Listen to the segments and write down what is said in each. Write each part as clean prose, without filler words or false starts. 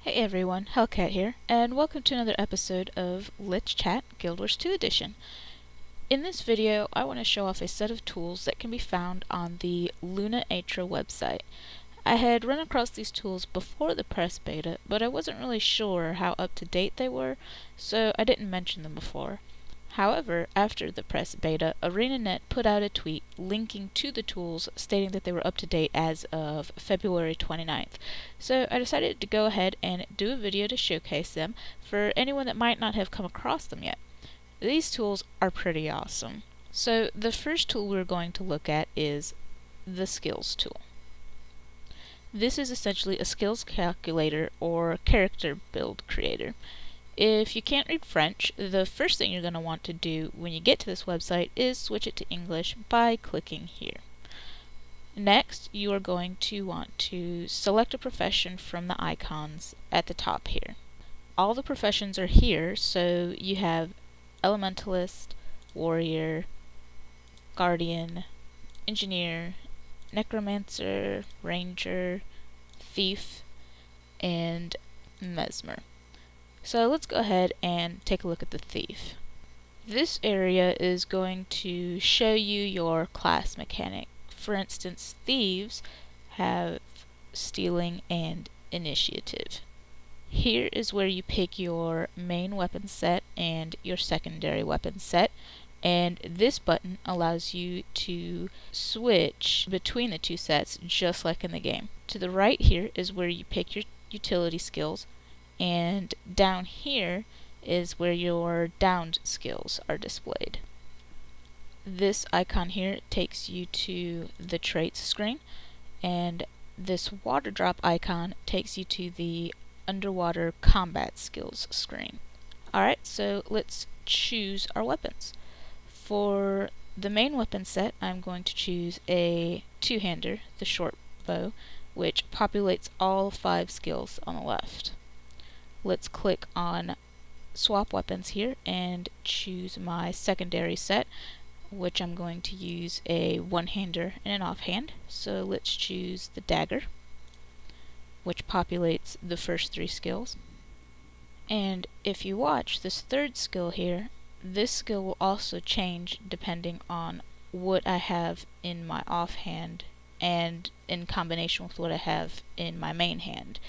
Hey everyone, Hellcat here, and welcome to another episode of Let's Chat Guild Wars 2 Edition. In this video, I want to show off a set of tools that can be found on the Luna Atra website. I had run across these tools before the press beta, but I wasn't really sure how up to date they were, so I didn't mention them before. However, after the press beta, ArenaNet put out a tweet linking to the tools stating that they were up to date as of February 29th. So I decided to go ahead and do a video to showcase them for anyone that might not have come across them yet. These tools are pretty awesome. So the first tool we're going to look at is the Skills tool. This is essentially a skills calculator or character build creator. If you can't read French, the first thing you're going to want to do when you get to this website is switch it to English by clicking here. Next, you are going to want to select a profession from the icons at the top here. All the professions are here, so you have Elementalist, Warrior, Guardian, Engineer, Necromancer, Ranger, Thief, and Mesmer. So let's go ahead and take a look at the Thief. This area is going to show you your class mechanic. For instance, Thieves have Stealing and Initiative. Here is where you pick your main weapon set and your secondary weapon set, and this button allows you to switch between the two sets just like in the game. To the right here is where you pick your utility skills, and down here is where your downed skills are displayed. This icon here takes you to the traits screen, and this water drop icon takes you to the underwater combat skills screen. Alright, so let's choose our weapons. For the main weapon set, I'm going to choose a two-hander, the short bow, which populates all 5 skills on the left. Let's click on swap weapons here and choose my secondary set, which I'm going to use a one-hander and an offhand. So let's choose the dagger, which populates the first 3 skills. And if you watch this third skill here, this skill will also change depending on what I have in my offhand and in combination with what I have in my main hand.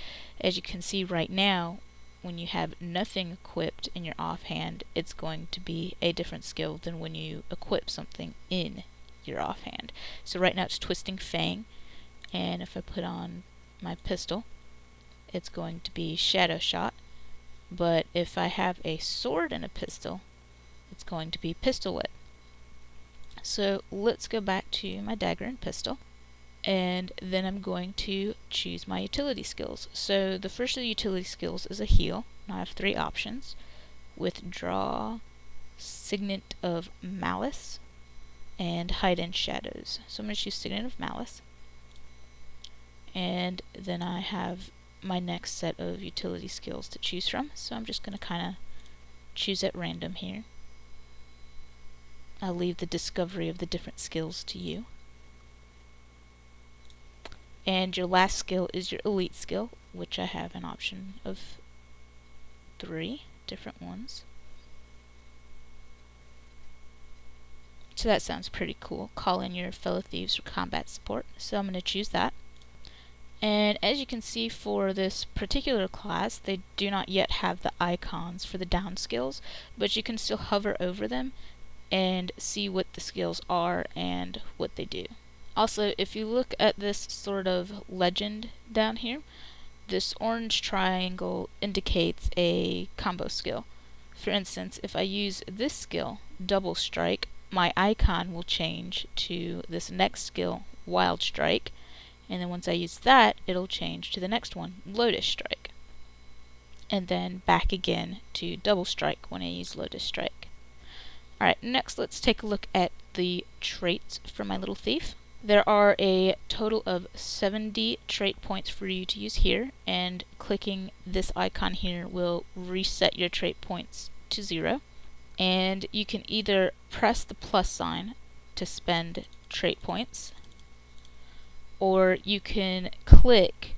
As you can see right now, when you have nothing equipped in your offhand, it's going to be a different skill than when you equip something in your offhand. So right now it's Twisting Fang, and if I put on my pistol, it's going to be Shadow Shot. But if I have a sword and a pistol, it's going to be Pistol Whip. So let's go back to my dagger and pistol, and then I'm going to choose my utility skills. So the first of the utility skills is a heal, and I have 3 options: Withdraw, Signet of Malice, and Hide in Shadows. So I'm going to choose Signet of Malice, and then I have my next set of utility skills to choose from, so I'm just going to kind of choose at random here. I'll leave the discovery of the different skills to you. And your last skill is your elite skill, which I have an option of 3 different ones. So that sounds pretty cool. Call in your fellow thieves for combat support. So I'm going to choose that. And as you can see, for this particular class, they do not yet have the icons for the down skills, but you can still hover over them and see what the skills are and what they do. Also, if you look at this sort of legend down here, this orange triangle indicates a combo skill. For instance, if I use this skill, Double Strike, my icon will change to this next skill, Wild Strike, and then once I use that, it'll change to the next one, Lotus Strike. And then back again to Double Strike when I use Lotus Strike. Alright, next let's take a look at the traits for my little thief. There are a total of 70 trait points for you to use here, and clicking this icon here will reset your trait points to 0. And you can either press the plus sign to spend trait points, or you can click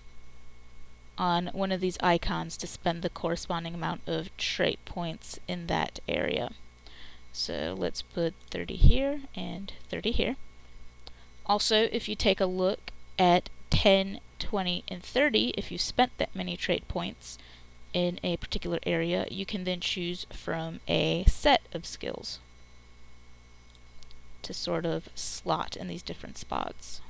on one of these icons to spend the corresponding amount of trait points in that area. So let's put 30 here and 30 here. Also, if you take a look at 10, 20, and 30, if you spent that many trait points in a particular area, you can then choose from a set of skills to sort of slot in these different spots.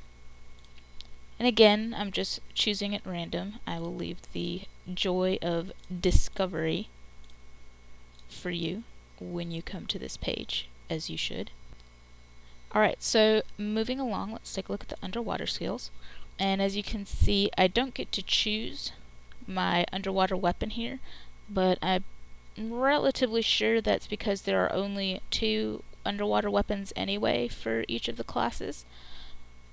And again, I'm just choosing at random. I will leave the joy of discovery for you when you come to this page, as you should. Alright, so moving along, let's take a look at the underwater skills. And as you can see, I don't get to choose my underwater weapon here, but I'm relatively sure that's because there are only 2 underwater weapons anyway for each of the classes.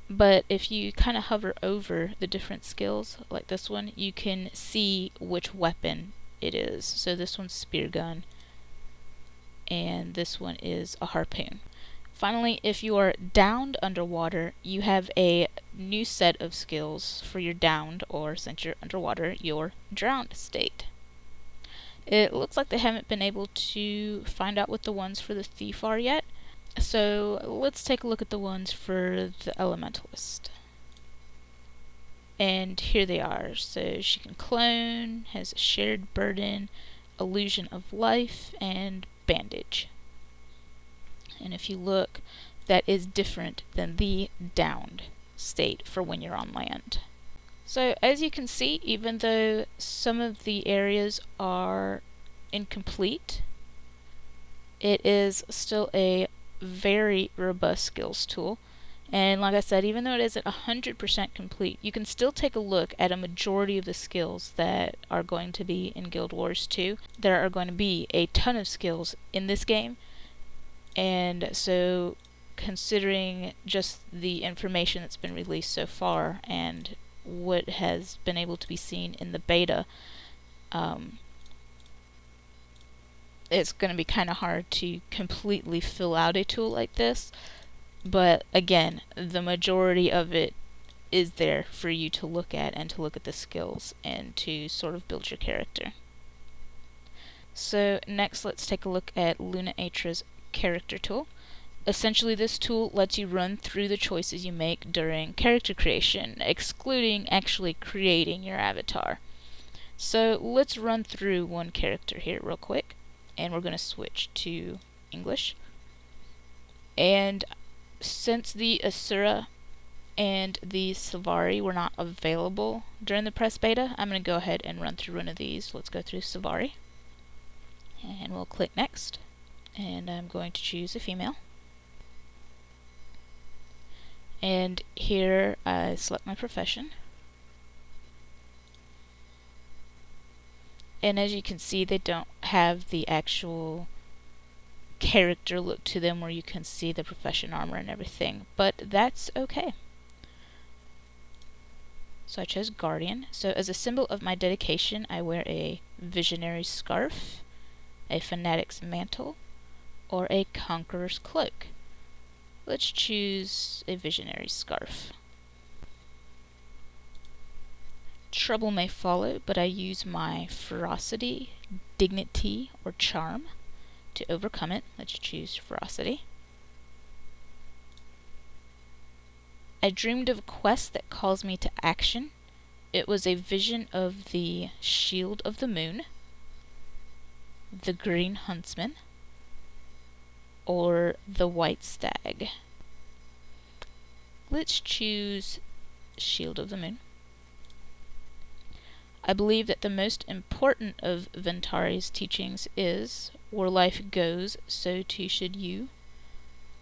But if you kind of hover over the different skills, like this one, you can see which weapon it is. So this one's spear gun, and this one is a harpoon. Finally, if you are downed underwater, you have a new set of skills for your downed, or since you're underwater, your drowned state. It looks like they haven't been able to find out what the ones for the thief are yet. So let's take a look at the ones for the elementalist. And here they are. So she can clone, has a shared burden, illusion of life, and bandage. And if you look, that is different than the downed state for when you're on land. So as you can see, even though some of the areas are incomplete, it is still a very robust skills tool. And like I said, even though it isn't 100% complete, you can still take a look at a majority of the skills that are going to be in Guild Wars 2. There are going to be a ton of skills in this game, and so considering just the information that's been released so far and what has been able to be seen in the beta, it's going to be kind of hard to completely fill out a tool like this, but again, the majority of it is there for you to look at and to look at the skills and to sort of build your character. So next, let's take a look at Luna Atra's character tool. Essentially, this tool lets you run through the choices you make during character creation, excluding actually creating your avatar. So let's run through one character here real quick, and we're going to switch to English. And since the Asura and the Savari were not available during the press beta, I'm going to go ahead and run through one of these. Let's go through Savari, and we'll click next, and I'm going to choose a female. And here I select my profession. And as you can see, they don't have the actual character look to them where you can see the profession armor and everything, but that's okay. So I chose Guardian. So as a symbol of my dedication, I wear a Visionary scarf, a Fanatic's mantle, or a Conqueror's cloak. Let's choose a Visionary scarf. Trouble may follow, but I use my ferocity, dignity, or charm to overcome it. Let's choose ferocity. I dreamed of a quest that calls me to action. It was a vision of the Shield of the Moon, the Green Huntsman, or the White Stag. Let's choose Shield of the Moon. I believe that the most important of Ventari's teachings is, where life goes, so too should you.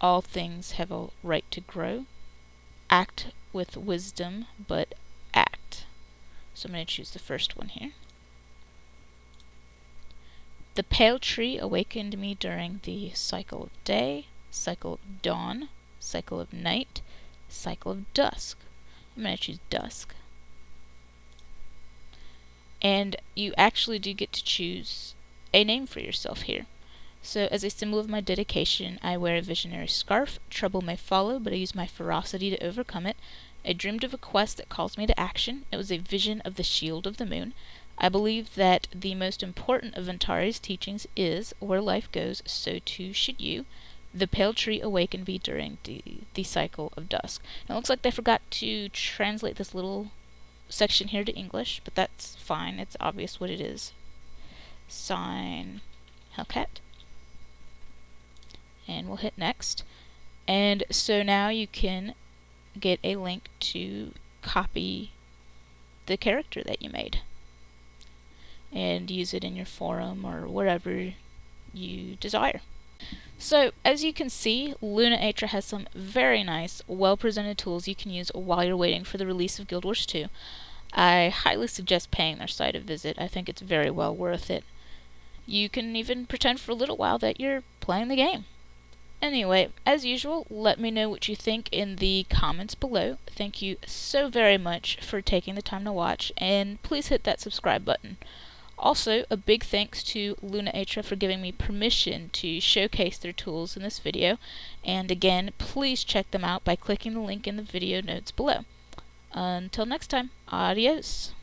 All things have a right to grow. Act with wisdom, but act. So I'm going to choose the first one here. The pale tree awakened me during the cycle of day, cycle of dawn, cycle of night, cycle of dusk. I'm going to choose dusk. And you actually do get to choose a name for yourself here. So as a symbol of my dedication, I wear a Visionary scarf. Trouble may follow, but I use my ferocity to overcome it. I dreamed of a quest that calls me to action. It was a vision of the shield of the moon. I believe that the most important of Antari's teachings is, where life goes, so too should you. The pale tree awakened me during the cycle of dusk. It looks like they forgot to translate this little section here to English, but that's fine. It's obvious what it is. Sign Hellcat. And we'll hit next. And so now you can get a link to copy the character that you made and use it in your forum or wherever you desire. So, as you can see, Lunaatra has some very nice, well-presented tools you can use while you're waiting for the release of Guild Wars 2. I highly suggest paying their site a visit. I think it's very well worth it. You can even pretend for a little while that you're playing the game. Anyway, as usual, let me know what you think in the comments below. Thank you so very much for taking the time to watch, and please hit that subscribe button. Also, a big thanks to Lunaatra for giving me permission to showcase their tools in this video, and again, please check them out by clicking the link in the video notes below. Until next time, adios!